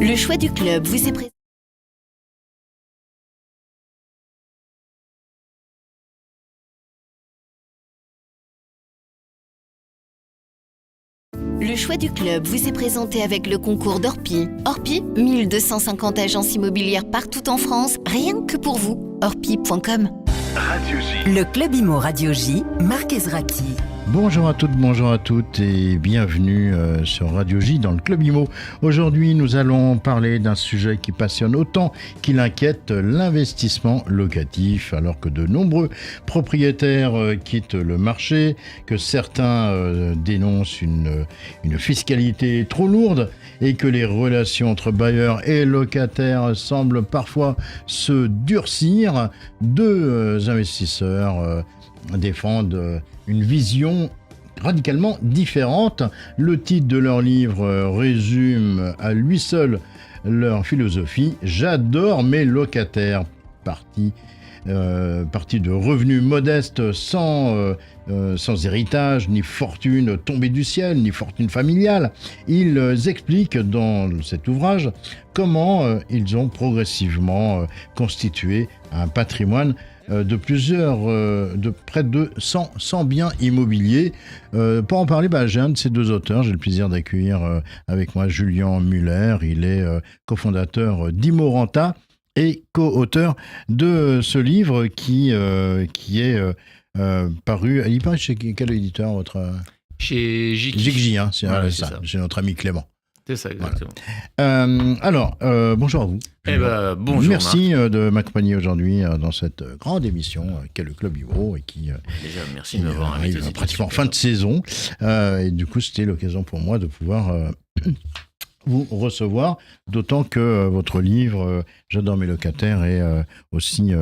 Le choix du club vous est présenté. Le choix du club vous est présenté avec le concours d'Orpi. Orpi, 1250 agences immobilières partout en France, rien que pour vous. Orpi.com. Radio J. Le Club Imo Radio J, Marc Ezrati. Bonjour à toutes, bonjour à toutes et bienvenue sur Radio J dans le Club Imo. Aujourd'hui, nous allons parler d'un sujet qui passionne autant qu'il inquiète, l'investissement locatif. Alors que de nombreux propriétaires quittent le marché, que certains dénoncent une fiscalité trop lourde et que les relations entre bailleurs et locataires semblent parfois se durcir, deux investisseurs défendent une vision radicalement différente. Le titre de leur livre résume à lui seul leur philosophie. J'adore mes locataires. Parti de revenus modestes sans héritage, ni fortune tombée du ciel, ni fortune familiale. Ils expliquent dans cet ouvrage comment ils ont progressivement constitué un patrimoine de près de 100 biens immobiliers. Pour en parler, j'ai un de ces deux auteurs. J'ai le plaisir d'accueillir avec moi Julien Muller. Il est cofondateur d'Imorenta et co-auteur de ce livre qui est paru. Il paraît chez quel éditeur votre... Chez Jigji, hein, c'est ouais, ça. Chez notre ami Clément. C'est ça, exactement. Voilà. Bonjour à vous. Bonjour. Merci de m'accompagner aujourd'hui dans cette grande émission qu'est le Club Imo et qui déjà merci de m'avoir invité. Pratiquement en fin de saison. Et du coup, c'était l'occasion pour moi de pouvoir vous recevoir, d'autant que votre livre J'adore mes locataires est aussi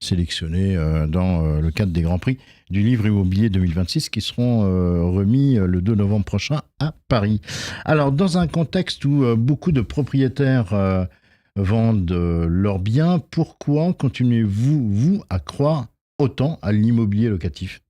sélectionné dans le cadre des Grands Prix du livre immobilier 2026 qui seront remis le 2 novembre prochain à Paris. Alors, dans un contexte où beaucoup de propriétaires vendent leurs biens, pourquoi continuez-vous à croire autant à l'immobilier locatif ?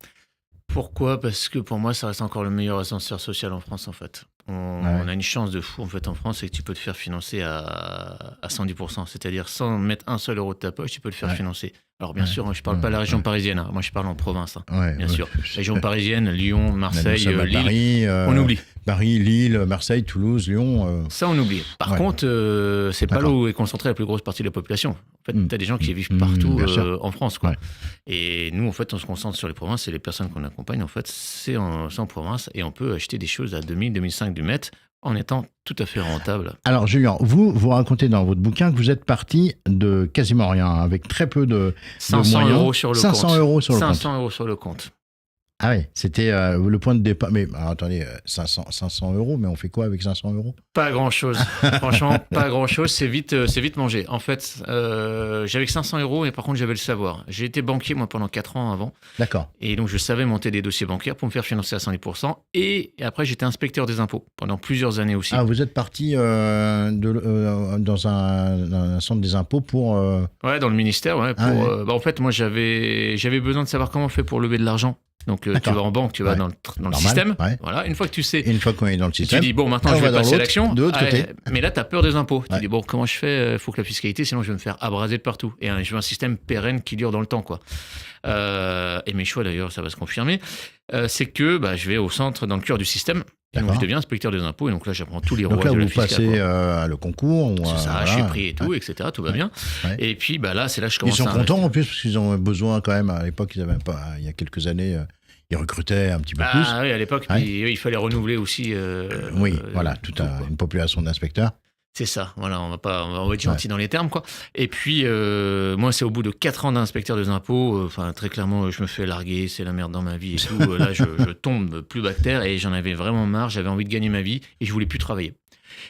Pourquoi ? Parce que pour moi, ça reste encore le meilleur ascenseur social en France, en fait. On a une chance de fou, en fait, en France, c'est que tu peux te faire financer à 110%. C'est-à-dire, sans mettre un seul euro de ta poche, tu peux le faire financer. Alors, bien sûr, je ne parle pas de la région parisienne. Hein. Moi, je parle en province, bien sûr. Région parisienne, Lyon, Marseille, Lille, Paris, on oublie. Paris, Lille, Marseille, Toulouse, Lyon... Ça, on oublie. Par contre, c'est pas là où est concentrée la plus grosse partie de la population. En fait, tu as des gens qui vivent partout en France, quoi. Ouais. Et nous, en fait, on se concentre sur les provinces et les personnes qu'on accompagne, en fait, c'est en province et on peut acheter des choses à 2000, 2005 du mètre en étant tout à fait rentable. Alors, Julien, vous racontez dans votre bouquin que vous êtes parti de quasiment rien, avec très peu de 500 moyens. Euros sur le 500 compte. Euros sur le compte. 500 euros sur le compte. Ah ouais, c'était le point de départ. Mais alors, attendez, 500 euros, mais on fait quoi avec 500 euros ? Pas grand-chose. Franchement, pas grand-chose. C'est vite mangé. En fait, j'avais que 500 euros, mais par contre, j'avais le savoir. J'ai été banquier, moi, pendant 4 ans avant. D'accord. Et donc, je savais monter des dossiers bancaires pour me faire financer à 110%. Et après, j'étais inspecteur des impôts pendant plusieurs années aussi. Ah, vous êtes parti dans un centre des impôts pour... Ouais, dans le ministère. Ouais, en fait, moi, j'avais besoin de savoir comment on fait pour lever de l'argent. Donc, tu vas en banque, tu vas dans le système. Ouais. Voilà. Une fois que tu sais. Une fois qu'on est dans le système. Tu dis, bon, maintenant, je vais passer à l'action. De l'autre côté. Mais là, tu as peur des impôts. Tu dis, bon, comment je fais ? Il faut que la fiscalité, sinon je vais me faire abraser de partout. Et je veux un système pérenne qui dure dans le temps, quoi. Et mes choix, d'ailleurs, ça va se confirmer. C'est que je vais au centre, dans le cœur du système. Et donc, je deviens inspecteur des impôts. Et donc là, j'apprends tous les rouages de la fiscalité. Donc là, vous passez le concours. C'est ça, je suis pris et tout, etc. Tout va bien. Ouais. Et puis, là, c'est là que je commence à... Ils sont contents, en plus, parce qu'ils ont besoin, quand même, à l'époque, ils avaient pas, il y a quelques années... Ils recrutaient un petit peu plus. Ah oui, à l'époque, il fallait renouveler aussi. Voilà, une population d'inspecteurs. C'est ça, voilà, on va être gentil dans les termes, quoi. Et puis, moi, c'est au bout de 4 ans d'inspecteur des impôts, très clairement, je me fais larguer, c'est la merde dans ma vie et tout. Là, je tombe plus bactère et j'en avais vraiment marre, j'avais envie de gagner ma vie et je voulais plus travailler.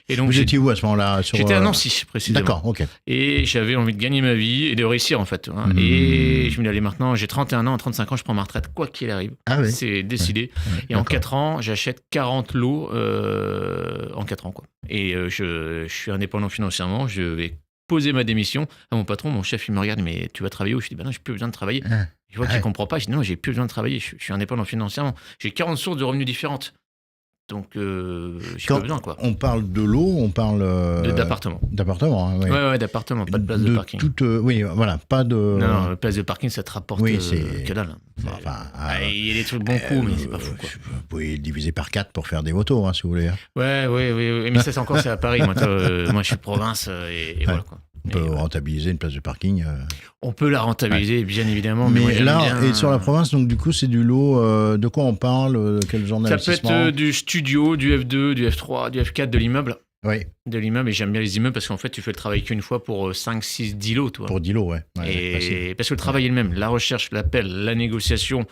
Et donc, vous étiez où à ce moment-là ? J'étais à Nancy, précisément. D'accord, ok. Et j'avais envie de gagner ma vie et de réussir, en fait. Hein. Et je me dis, allez, maintenant, j'ai 31 ans, à 35 ans, je prends ma retraite, quoi qu'il arrive. Ah oui. C'est décidé. Ouais, et en 4 ans, j'achète 40 lots en 4 ans, quoi. Et je suis indépendant financièrement, je vais poser ma démission à mon patron. Mon chef, il me regarde, mais tu vas travailler où ? Je dis, non, j'ai plus besoin de travailler. Je vois qu'il ne comprend pas. Je dis, non, j'ai plus besoin de travailler, je suis indépendant financièrement. J'ai 40 sources de revenus différentes. Donc, j'ai pas besoin, quoi. On parle de lot, on parle... d'appartement. D'appartement, hein, oui. Ouais, d'appartement, pas de place de parking. Oui, voilà, pas de... Non, place de parking, ça te rapporte que dalle. Il y a des trucs bon coup, mais c'est pas fou, quoi. Vous pouvez diviser par 4 pour faire des motos, hein, si vous voulez. Ouais, mais ça, c'est à Paris. Moi, je suis de province, et voilà, quoi. On peut rentabiliser une place de parking. On peut la rentabiliser, bien évidemment. Mais là, et sur la province, donc du coup, c'est du lot. De quoi on parle? Quel genre d'investissement? Ça peut être du studio, du F2, du F3, du F4, de l'immeuble. Oui. De l'immeuble, et j'aime bien les immeubles parce qu'en fait, tu fais le travail qu'une fois pour 5, 6, 10 lots. Toi. Pour 10 lots, ouais. Et parce que le travail est le même. La recherche, l'appel, la négociation,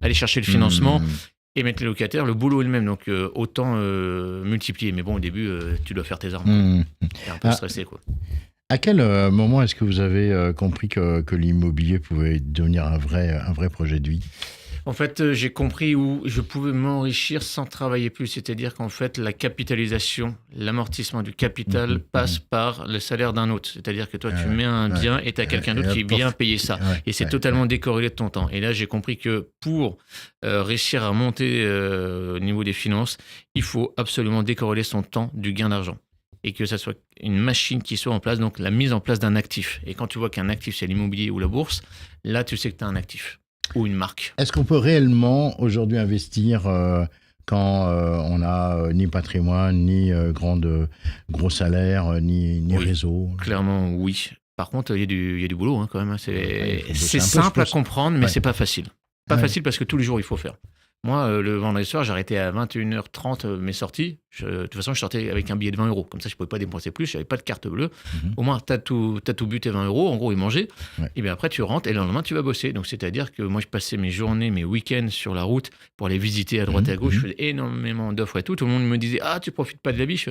aller chercher le financement. Et mettre les locataires, le boulot est le même, donc autant multiplier. Mais bon, au début, tu dois faire tes armes. T'es un peu stressé, quoi. À quel moment est-ce que vous avez compris que l'immobilier pouvait devenir un vrai projet de vie? En fait, j'ai compris où je pouvais m'enrichir sans travailler plus. C'est-à-dire qu'en fait, la capitalisation, l'amortissement du capital passe par le salaire d'un autre. C'est-à-dire que toi, tu mets un bien et tu as quelqu'un d'autre qui vient payer ça. Et c'est totalement décorrélé de ton temps. Et là, j'ai compris que pour réussir à monter au niveau des finances, il faut absolument décorréler son temps du gain d'argent. Et que ça soit une machine qui soit en place, donc la mise en place d'un actif. Et quand tu vois qu'un actif, c'est l'immobilier ou la bourse, là, tu sais que tu as un actif ou une marque. Est-ce qu'on peut réellement aujourd'hui investir quand on n'a ni patrimoine, ni gros salaire, ni réseau? Clairement, oui. Par contre, il y a du boulot quand même. C'est simple à comprendre, mais c'est pas facile. Pas facile parce que tous les jours, il faut faire. Moi, le vendredi soir, j'arrêtais à 21h30 mes sorties. De toute façon, je sortais avec un billet de 20 €. Comme ça, je ne pouvais pas dépenser plus. Je n'avais pas de carte bleue. Au moins, tu as tout buté 20 €. En gros, ils mangeaient. Et bien après, tu rentres et le lendemain, tu vas bosser. Donc, c'est-à-dire que moi, je passais mes journées, mes week-ends sur la route pour aller visiter à droite et à gauche. Je faisais énormément d'offres et tout. Tout le monde me disait « Ah, tu profites pas de la vie ?»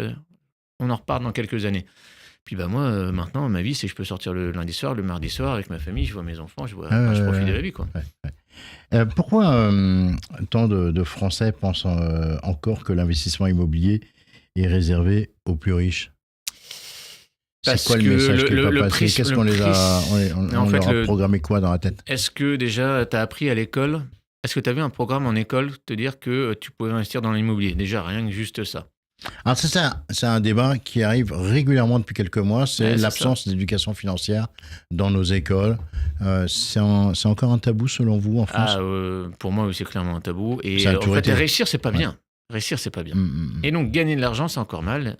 On en repart dans quelques années. Puis moi, maintenant, ma vie, c'est que je peux sortir le lundi soir, le mardi soir avec ma famille. Je vois mes enfants. Je profite de la vie, quoi. Pourquoi tant de Français pensent encore que l'investissement immobilier est réservé aux plus riches? C'est quoi le message qui n'est pas passé? Qu'est-ce qu'on leur a programmé quoi dans la tête? Est-ce que déjà, tu as appris à l'école? Est-ce que tu as vu un programme en école te dire que tu pouvais investir dans l'immobilier? Déjà, rien que juste ça. Alors c'est un débat qui arrive régulièrement depuis quelques mois, c'est l'absence d'éducation financière dans nos écoles. C'est encore un tabou selon vous en France? Pour moi, c'est clairement un tabou. Et en fait, réussir, c'est pas bien. Réussir, c'est pas bien. Et donc, gagner de l'argent, c'est encore mal.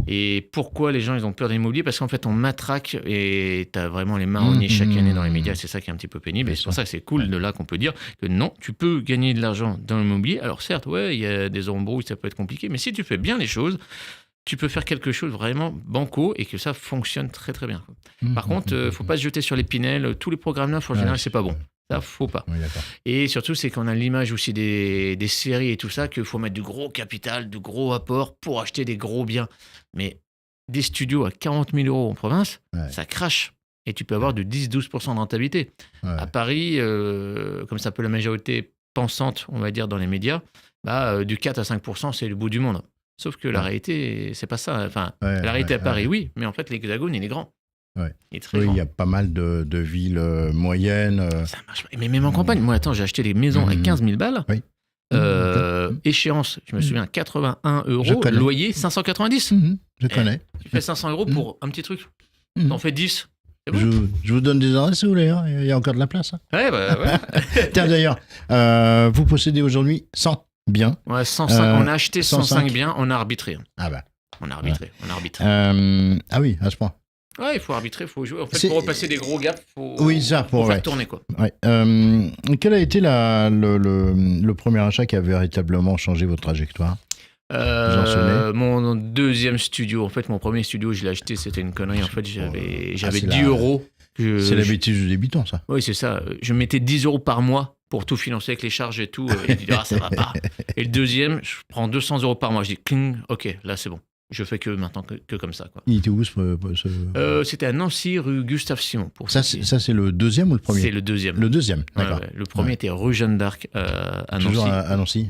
Et pourquoi les gens ils ont peur de l'immobilier? Parce qu'en fait, on matraque et tu as vraiment les marronniers chaque année dans les médias. C'est ça qui est un petit peu pénible. Et c'est pour ça que c'est cool de là qu'on peut dire que non, tu peux gagner de l'argent dans l'immobilier. Alors certes, il y a des embrouilles, ça peut être compliqué. Mais si tu fais bien les choses, tu peux faire quelque chose vraiment banco et que ça fonctionne très très bien. Par contre, il ne faut pas se jeter sur l'épinel. Tous les programmes neufs, en général, c'est pas bon. Ça, faut pas. Oui, et surtout, c'est qu'on a l'image aussi des séries et tout ça, qu'il faut mettre du gros capital, du gros apport pour acheter des gros biens. Mais des studios à 40 000 € en province, ça crache. Et tu peux avoir de 10-12% de rentabilité. À Paris, comme ça peut la majorité pensante, on va dire, dans les médias, du 4 à 5%, c'est le bout du monde. Sauf que la réalité, c'est pas ça. Enfin, la réalité à Paris, oui, mais en fait, l'Hexagone, il est grand. Il y a pas mal de villes moyennes. Ça marche. Mais même en campagne, moi, j'ai acheté des maisons à 15 000 balles. Échéance, je me souviens, 81 €, loyer 590. Je connais. Tu fais 500 € pour un petit truc. T'en fais 10. Bon. Je vous donne des adresses si vous voulez, hein. Il y a encore de la place. Hein. Ouais. Tiens, d'ailleurs, vous possédez aujourd'hui 100 biens. 105, on a acheté 105 biens, on a arbitré. On a arbitré. Ah oui, à ce point. Ouais, il faut arbitrer, il faut jouer. En fait, pour repasser des gros gaps, il faut faire tourner, quoi. Quel a été le premier achat qui a véritablement changé votre trajectoire? Mon deuxième studio. En fait, mon premier studio, je l'ai acheté, c'était une connerie. En fait, j'avais 10 €. C'est la bêtise du débutant, ça. Oui, c'est ça. Je mettais 10 € par mois pour tout financer avec les charges et tout. Et je dis, ça va pas. Et le deuxième, je prends 200 € par mois. Je dis, cling, ok, là, c'est bon. Je fais que maintenant que comme ça, quoi. Il était où C'était à Nancy, rue Gustave Simon. Ça, c'est le deuxième ou le premier? C'est le deuxième. Le deuxième, d'accord. Le premier était rue Jeanne d'Arc à Nancy. Toujours à Nancy,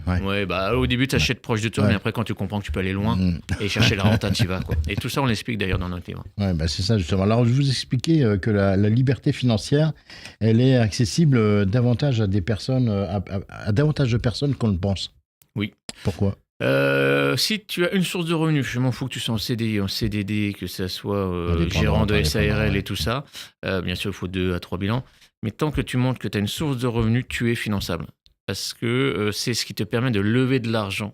au début, tu achètes proche de toi, mais après, quand tu comprends que tu peux aller loin et chercher la renta, tu y vas, quoi. Et tout ça, on l'explique d'ailleurs dans notre livre. C'est ça, justement. Alors, je vous expliquais que la liberté financière, elle est accessible davantage à des personnes, à davantage de personnes qu'on le pense. Oui. Pourquoi? Si tu as une source de revenus, je m'en fous que tu sois en CDI, en CDD, que ça soit gérant de SARL et tout ça. Bien sûr, il faut 2 à 3 bilans. Mais tant que tu montres que tu as une source de revenus, tu es finançable. Parce que c'est ce qui te permet de lever de l'argent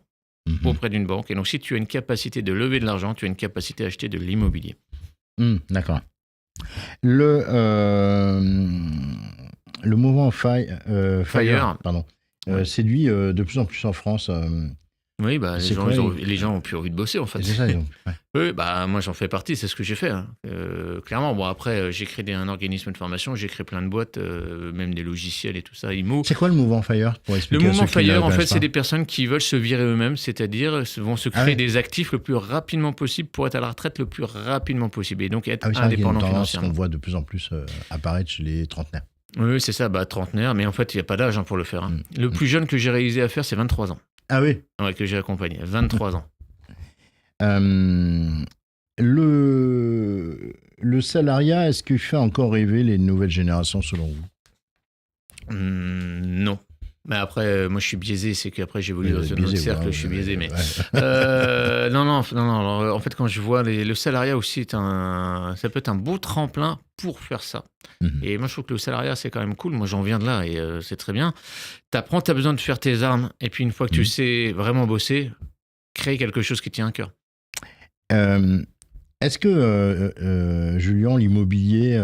auprès d'une banque. Et donc, si tu as une capacité de lever de l'argent, tu as une capacité à acheter de l'immobilier. D'accord. Le mouvement Fire séduit de plus en plus en France. Oui, les gens ont plus envie de bosser, en fait. C'est ça, Oui, moi, j'en fais partie, c'est ce que j'ai fait. Clairement, bon, après, j'ai créé un organisme de formation, j'ai créé plein de boîtes, même des logiciels et tout ça, IMO. C'est quoi le mouvement Fire pour expliquer? Le mouvement Fire, en fait, c'est des personnes qui veulent se virer eux-mêmes, c'est-à-dire vont se créer des actifs le plus rapidement possible pour être à la retraite le plus rapidement possible et donc être indépendant financièrement. On voit de plus en plus apparaître chez les trentenaires. Oui, c'est ça, trentenaire, mais en fait, il n'y a pas d'âge pour le faire. Le plus jeune que j'ai réalisé à faire, c'est 23 ans. Ah oui? Ouais, que j'ai accompagné, 23 ans. Le salariat, est-ce qu'il fait encore rêver les nouvelles générations selon vous? Non. Mais après, moi je suis biaisé, c'est qu'après j'évolue dans un autre cercle, je suis biaisé. Mais non. Alors, en fait, quand je vois le salariat aussi, ça peut être un beau tremplin pour faire ça. Et moi je trouve que le salariat c'est quand même cool. Moi j'en viens de là et c'est très bien. T'apprends, t'as besoin de faire tes armes. Et puis une fois que tu sais vraiment bosser, créer quelque chose qui tient à cœur. Est-ce que, Julien, l'immobilier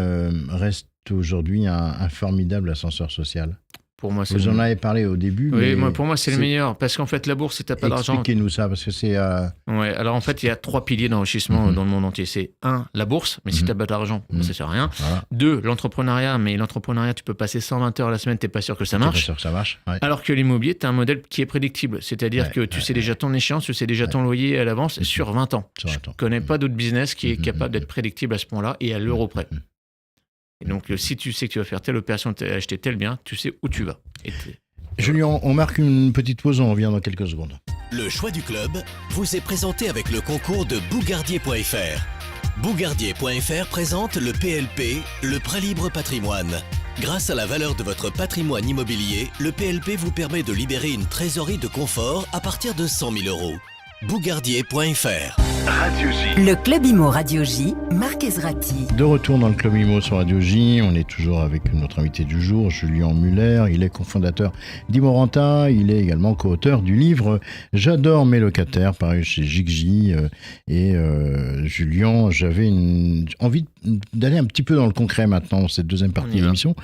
reste aujourd'hui un formidable ascenseur social? Pour moi, vous en avez parlé au début. Oui, pour moi, c'est le meilleur. Parce qu'en fait, la bourse, si tu n'as pas d'argent. Expliquez-nous ça, parce que c'est. Ouais, alors en fait, il y a 3 piliers d'enrichissement dans le monde entier. C'est 1, la bourse, mais si tu n'as pas d'argent, ça ne sert à rien. Voilà. 2, l'entrepreneuriat, mais l'entrepreneuriat, tu peux passer 120 heures à la semaine, tu n'es pas sûr que ça marche. Tu n'es pas sûr que ça marche. Ouais. Alors que l'immobilier, tu as un modèle qui est prédictible. C'est-à-dire que tu sais déjà ton échéance, tu sais déjà ton loyer à l'avance sur 20 ans. Je ne connais pas d'autre business qui est capable d'être prédictible à ce point-là et à l'euro près. Et donc, si tu sais que tu vas faire telle opération, acheter tel bien, tu sais où tu vas. Julien, on marque une petite pause, on revient dans quelques secondes. Le choix du club vous est présenté avec le concours de Bougardier.fr. Bougardier.fr présente le PLP, le Prêt Libre Patrimoine. Grâce à la valeur de votre patrimoine immobilier, le PLP vous permet de libérer une trésorerie de confort à partir de 100 000 €. Bougardier.fr. Radio J. Le Club Imo Radio J, Marc Ezrati. De retour dans le Club Imo sur Radio J, on est toujours avec notre invité du jour, Julien Muller. Il est cofondateur d'Imorenta, il est également co-auteur du livre J'adore mes locataires, paru chez Jigji. Julien, j'avais envie d'aller un petit peu dans le concret maintenant, dans cette deuxième partie de l'émission.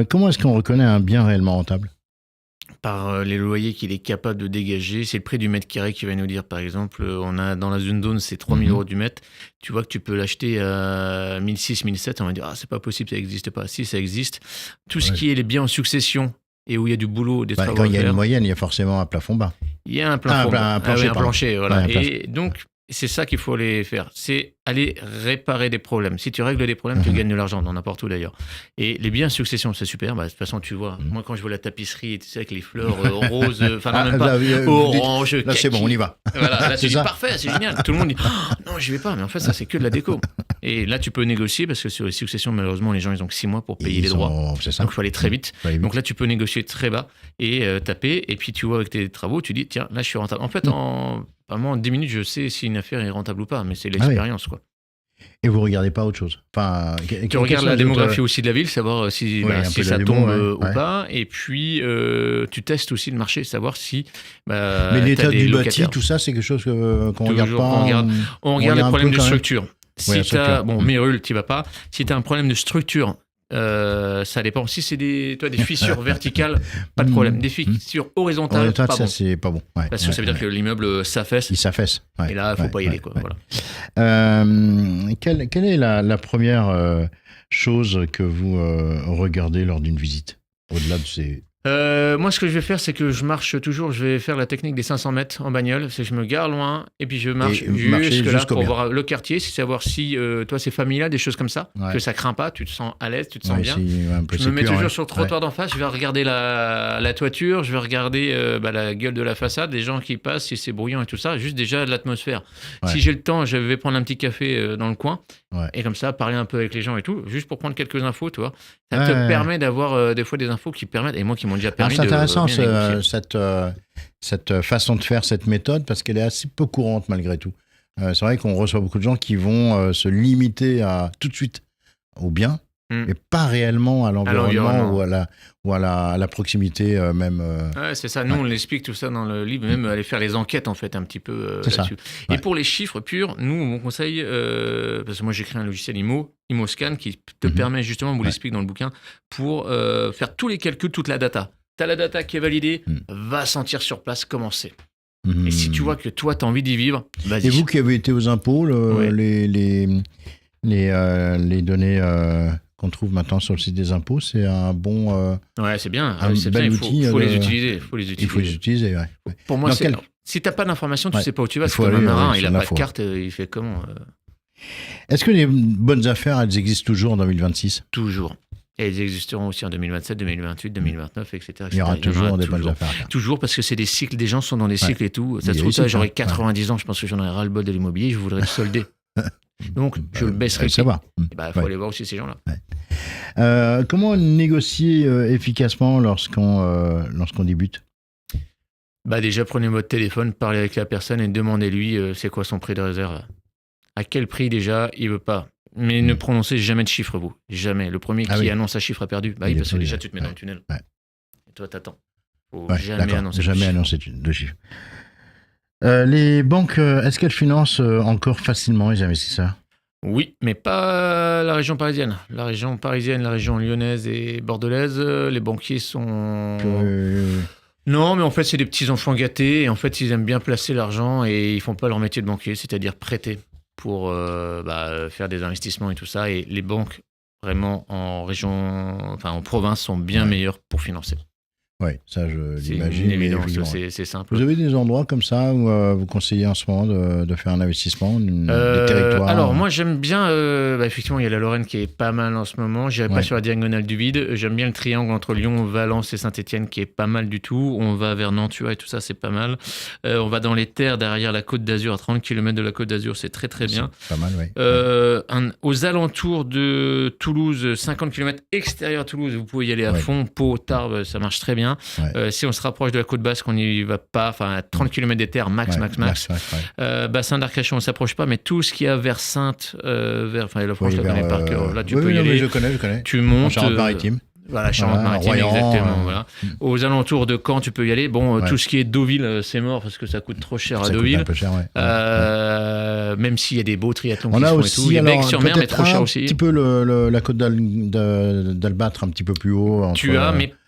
Comment est-ce qu'on reconnaît un bien réellement rentable ? Par les loyers qu'il est capable de dégager. C'est le prix du mètre carré qui va nous dire, par exemple, on a dans la zone, c'est 3 000 € du mètre. Tu vois que tu peux l'acheter à 1 600, 1 700. On va dire, c'est pas possible, ça n'existe pas. Si, ça existe. Tout ce qui est les biens en succession et où il y a du boulot, des travaux à faire. Quand il y a une moyenne, il y a forcément un plafond bas. Il y a un plafond bas. Un plancher, voilà. Et donc, c'est ça qu'il faut aller faire. C'est aller réparer des problèmes. Si tu règles des problèmes, tu gagnes de l'argent, dans n'importe où d'ailleurs. Et les biens succession, c'est super. De toute façon, tu vois, moi quand je vois la tapisserie, tu sais, avec les fleurs roses, orange, là kaki. C'est bon, on y va. Voilà, là tu dis parfait, c'est génial. Tout le monde dit non, j'y vais pas. Mais en fait, ça c'est que de la déco. Et là, tu peux négocier parce que sur les successions, malheureusement, les gens ils ont que 6 mois pour payer les droits. Donc il faut aller très vite. Donc là, tu peux négocier très bas et taper. Et puis tu vois avec tes travaux, tu dis tiens, là je suis rentable. En fait, vraiment, en 10 minutes, je sais si une affaire est rentable ou pas, mais c'est l'expérience, quoi. Et vous ne regardez pas autre chose? Tu regardes la démographie aussi de la ville, savoir si ça tombe ou pas. Et puis, tu testes aussi le marché, savoir si... mais l'état du bâti, tout ça, c'est quelque chose qu'on ne regarde pas? On regarde les problèmes de structure. Si tu as... Mérule, tu n'y vas pas. Si tu as un problème de structure... ça dépend. Si c'est des fissures verticales, pas de problème. Des fissures horizontales, pas bon. C'est pas bon. Parce que ça veut dire que l'immeuble s'affaisse. Il s'affaisse. Et là, il ne faut pas y aller. Quoi. Voilà. Quelle est la première chose que vous regardez lors d'une visite, au-delà de ces... Moi, ce que je vais faire, c'est que je marche toujours. Je vais faire la technique des 500 mètres en bagnole. C'est que je me gare loin et puis je marche jusque là pour voir le quartier, savoir si toi c'est familial, des choses comme ça, que ça craint pas, tu te sens à l'aise, tu te sens bien. Je me mets toujours sur le trottoir d'en face. Je vais regarder la toiture, je vais regarder la gueule de la façade, les gens qui passent, si c'est bruyant et tout ça. Juste déjà de l'atmosphère. Si j'ai le temps, je vais prendre un petit café dans le coin et comme ça parler un peu avec les gens et tout, juste pour prendre quelques infos, tu vois. Ça te permet d'avoir des fois des infos qui permettent, et moi qui m'en m'ont déjà permis c'est intéressant de négocier. cette façon de faire, cette méthode, parce qu'elle est assez peu courante malgré tout. C'est vrai qu'on reçoit beaucoup de gens qui vont se limiter tout de suite au bien, mais pas réellement à l'environnement ou à la proximité même. Ouais, c'est ça. Nous, on l'explique tout ça dans le livre, même aller faire les enquêtes en fait un petit peu là-dessus. Et pour les chiffres purs, nous, on conseille, parce que moi j'ai créé un logiciel ImoScan qui te permet justement, on vous l'explique dans le bouquin, pour faire tous les calculs, toute la data. T'as la data qui est validée, va sentir sur place comment c'est. Et si tu vois que toi, tu as envie d'y vivre, vas-y. Et vous qui avez été aux impôts, les données qu'on trouve maintenant sur le site des impôts, c'est un bon... ouais, c'est bien. C'est bel outil. Il faut les utiliser. Il faut les utiliser, ouais. Pour moi, si tu n'as pas d'informations, tu ne sais pas où tu vas. C'est comme un marin, il n'a pas de carte, il fait comment Est-ce que les bonnes affaires, elles existent toujours en 2026 ? Toujours. Et elles existeront aussi en 2027, 2028, 2029, etc. Il y aura toujours des bonnes affaires. Toujours, parce que c'est des cycles, des gens sont dans des cycles et tout. Ça se trouve, j'aurai 90 ans, je pense que j'en aurai ras-le-bol de l'immobilier, je voudrais le solder. Donc, je le baisserai. Ça va. Il faut aller voir aussi ces gens-là. Comment négocier efficacement lorsqu'on débute ? Déjà, prenez votre téléphone, parlez avec la personne et demandez-lui c'est quoi son prix de réserve. À quel prix déjà il veut pas. Mais ne prononcez jamais de chiffre, vous. Jamais. Le premier qui annonce un chiffre a perdu. Oui, parce que déjà, tu te mets dans le tunnel. Ouais. Et toi, t'attends. Faut jamais annoncer de chiffre. Les banques, est-ce qu'elles financent encore facilement les investisseurs ? Oui, mais pas la région parisienne. La région parisienne, la région lyonnaise et bordelaise, les banquiers sont... Non, mais en fait, c'est des petits enfants gâtés. Et en fait, ils aiment bien placer l'argent et ils font pas leur métier de banquier, c'est-à-dire prêter pour faire des investissements et tout ça. Et les banques, vraiment, en province, sont bien meilleures pour financer. Oui, ça, je l'imagine. C'est une évidence, c'est simple. Vous avez des endroits comme ça où vous conseillez en ce moment de faire un investissement, des territoires Alors, moi, j'aime bien... effectivement, il y a la Lorraine qui est pas mal en ce moment. Je n'irai pas sur la diagonale du vide. J'aime bien le triangle entre Lyon, Valence et Saint-Étienne qui est pas mal du tout. On va vers Nantua et tout ça, c'est pas mal. On va dans les terres derrière la Côte d'Azur, à 30 km de la Côte d'Azur, c'est très, très bien. C'est pas mal, oui. Aux alentours de Toulouse, 50 km extérieur à Toulouse, vous pouvez y aller à fond. Pau, Tarbes, ça marche très bien. Si on se rapproche de la côte basque, on n'y va pas, à 30 km des terres, max. Bassin d'Arcachon, on ne s'approche pas, mais tout ce qu'il y a vers Sainte, la Franche, je la connais par cœur. Là, tu peux y aller. Je connais. Tu montes. Charente-Maritime. Voilà, Charente-Maritime, exactement. Voilà. Aux alentours de Caen, tu peux y aller. Tout ce qui est Deauville, c'est mort parce que ça coûte trop cher à Deauville. Un peu cher, même s'il y a des beaux triathlons qui se font et tout. Il y a Bec-sur-Mer, mais trop cher aussi. Un petit peu la côte d'Albâtre, un petit peu plus haut.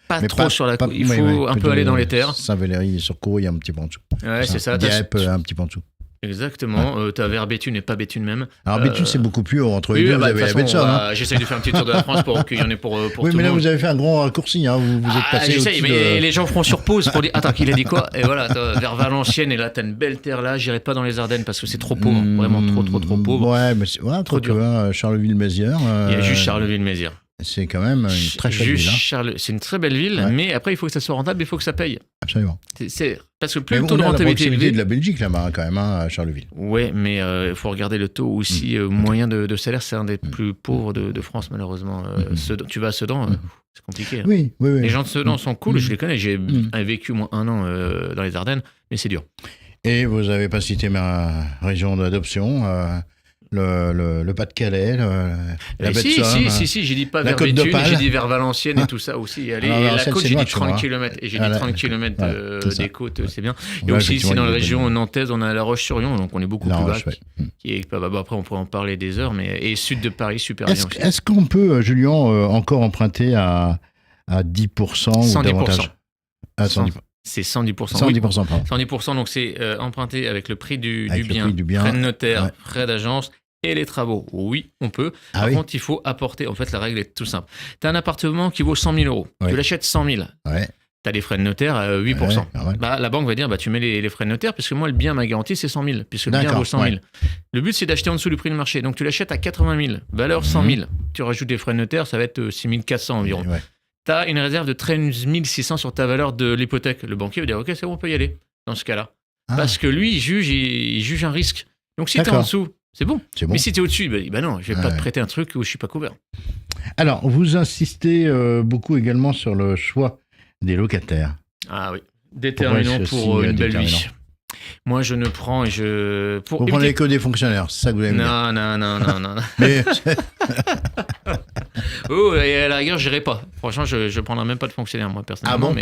Pas trop sur la côte. Il faut un peu aller dans les terres. Saint-Valéry sur Courrier, un petit peu en dessous. Ouais, c'est ça. Dieppe, un petit peu en dessous. Exactement. Tu as vers Béthune et pas Béthune même. Alors Béthune, c'est beaucoup plus haut. Entre les deux, vous avez la baie de Somme. J'essaye de faire un petit tour de la France pour qu'il y en ait pour oui, tout le monde. mais là, vous avez fait un grand raccourci. Vous êtes passé j'essaye, mais les gens feront sur pause pour dire attends, qu'il a dit quoi. Et voilà, vers Valenciennes, et là, tu as une belle terre là. J'irai pas dans les Ardennes parce que c'est trop pauvre. Vraiment trop pauvre. Ouais, mais c'est trop dur. Charleville-Mézières. Il y a juste Charleville-Mézières. C'est quand même une très chouette ville. C'est une très belle ville, mais après, il faut que ça soit rentable, il faut que ça paye. Absolument. Parce que plus le taux de rentabilité est élevé. De la Belgique, là-bas, quand même, à Charleville. Oui, mais il faut regarder le taux aussi moyen de salaire. C'est un des plus pauvres de France, malheureusement. Tu vas à Sedan, c'est compliqué. Oui. Les gens de Sedan sont cool, je les connais. J'ai vécu moins 1 an dans les Ardennes, mais c'est dur. Et vous n'avez pas cité ma région d'adoption le Pas-de-Calais, la baie de Somme. Si, j'ai dit pas vers Béthune, j'ai dit vers Valenciennes et tout ça aussi. Allez, la côte, j'ai dit 30 km. Et j'ai dit 30 km des côtes, c'est bien. Et aussi, c'est dans la région nantaise, on a La Roche-sur-Yon, donc on est beaucoup plus bas. Après, on pourrait en parler des heures, et sud de Paris, super bien aussi. Est-ce qu'on peut, Julien, encore emprunter à 10% ou davantage ? 110%. C'est 110%. 110%, pardon. 110%, donc c'est emprunté avec le prix du bien, frais de notaire, frais d'agence et les travaux. Oui, on peut. Par contre, il faut apporter. En fait, la règle est tout simple. Tu as un appartement qui vaut 100 000 euros. Tu l'achètes 100 000. Tu as les frais de notaire à 8%. La banque va dire tu mets les frais de notaire, puisque moi, le bien, ma garantie, c'est 100 000, puisque le bien vaut 100 000. Le but, c'est d'acheter en dessous du prix du marché. Donc, tu l'achètes à 80 000, valeur 100 000. Tu rajoutes des frais de notaire, ça va être 6 400 environ. Tu as une réserve de 13 600 sur ta valeur de l'hypothèque. Le banquier va dire ok, c'est bon, on peut y aller dans ce cas-là. Parce que lui, il juge un risque. Donc si tu es en dessous, c'est bon. Mais si tu es au-dessus, il va non, je vais pas te prêter un truc où je suis pas couvert. Alors, vous insistez beaucoup également sur le choix des locataires. Ah oui, déterminant pour une belle vie. Moi, je ne prends et je... Vous prenez que des fonctionnaires, c'est ça que vous allez me dire. Non. Mais... et à la rigueur, j'irai pas. Franchement, je ne prendrai même pas de fonctionnaire, moi, personnellement.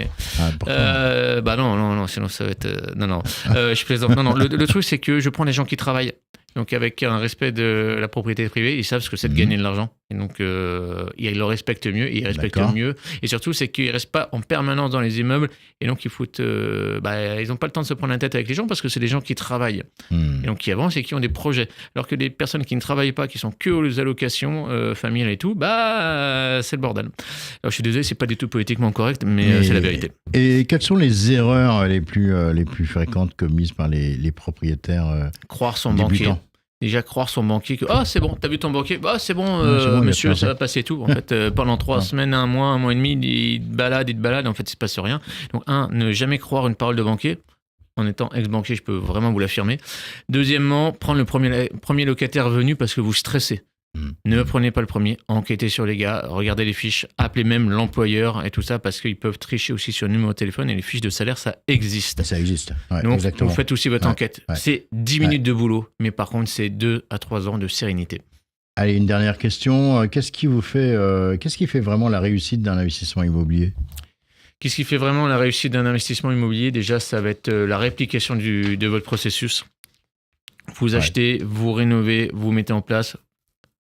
Non, sinon ça va être... Non, je plaisante. Non, le truc, c'est que je prends des gens qui travaillent. Donc, avec un respect de la propriété privée, ils savent ce que c'est de gagner de l'argent. Et donc, ils le respectent mieux, ils respectent mieux. Et surtout, c'est qu'ils ne restent pas en permanence dans les immeubles. Et donc, ils n'ont pas le temps de se prendre la tête avec les gens parce que c'est des gens qui travaillent. Et donc, qui avancent et qui ont des projets. Alors que les personnes qui ne travaillent pas, qui sont que aux allocations familiales et tout, c'est le bordel. Alors, je suis désolé, c'est pas du tout politiquement correct, mais c'est la vérité. Et quelles sont les erreurs les plus fréquentes commises par les propriétaires croire son banquier. Déjà croire son banquier que c'est bon, t'as vu ton banquier, c'est bon, monsieur, ça va passer tout. En fait, pendant 3 semaines, un mois et demi, il te balade, en fait, il se passe rien. Donc, ne jamais croire une parole de banquier. En étant ex-banquier, je peux vraiment vous l'affirmer. Deuxièmement, prendre le premier locataire venu parce que vous stressez. Ne prenez pas le premier, enquêtez sur les gars, regardez les fiches, appelez même l'employeur et tout ça parce qu'ils peuvent tricher aussi sur le numéro de téléphone et les fiches de salaire, ça existe. Ça existe, donc exactement. Vous faites aussi votre enquête. C'est 10 minutes de boulot, mais par contre, c'est 2 à 3 ans de sérénité. Allez, une dernière question. Qu'est-ce qui fait vraiment la réussite d'un investissement immobilier ? Qu'est-ce qui fait vraiment la réussite d'un investissement immobilier ? Déjà, ça va être la réplication de votre processus. Vous achetez, vous rénovez, vous mettez en place...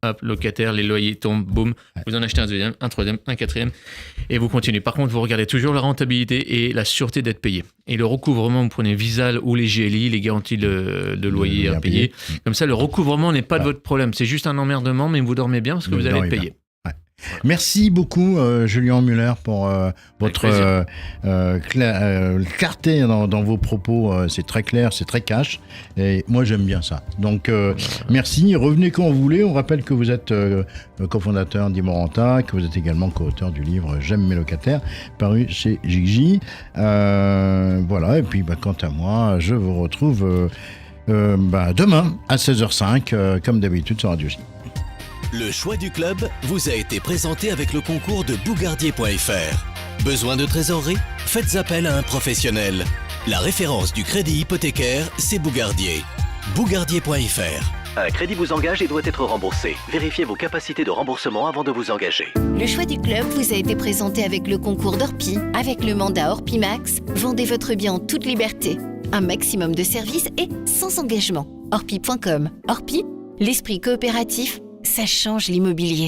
Hop, locataire, les loyers tombent, boum, vous en achetez un deuxième, un troisième, un quatrième, et vous continuez. Par contre, vous regardez toujours la rentabilité et la sûreté d'être payé. Et le recouvrement, vous prenez Visal ou les GLI, les garanties de loyer à payer. Comme ça, le recouvrement n'est pas de votre problème. C'est juste un emmerdement, mais vous dormez bien parce que vous allez être payé. Merci beaucoup, Julien Muller, pour votre clarté dans vos propos. C'est très clair, c'est très cash. Et moi, j'aime bien ça. Donc, merci. Revenez quand vous voulez. On rappelle que vous êtes cofondateur d'Imorenta, que vous êtes également co-auteur du livre J'aime mes locataires, paru chez Gigi. Voilà. Et puis, quant à moi, je vous retrouve demain à 16h05, comme d'habitude sur Radio J. Le choix du club vous a été présenté avec le concours de Bougardier.fr. Besoin de trésorerie ? Faites appel à un professionnel. La référence du crédit hypothécaire, c'est Bougardier. Bougardier.fr. Un crédit vous engage et doit être remboursé. Vérifiez vos capacités de remboursement avant de vous engager. Le choix du club vous a été présenté avec le concours d'Orpi. Avec le mandat Orpi Max, vendez votre bien en toute liberté. Un maximum de services et sans engagement. Orpi.com. Orpi, l'esprit coopératif, ça change l'immobilier.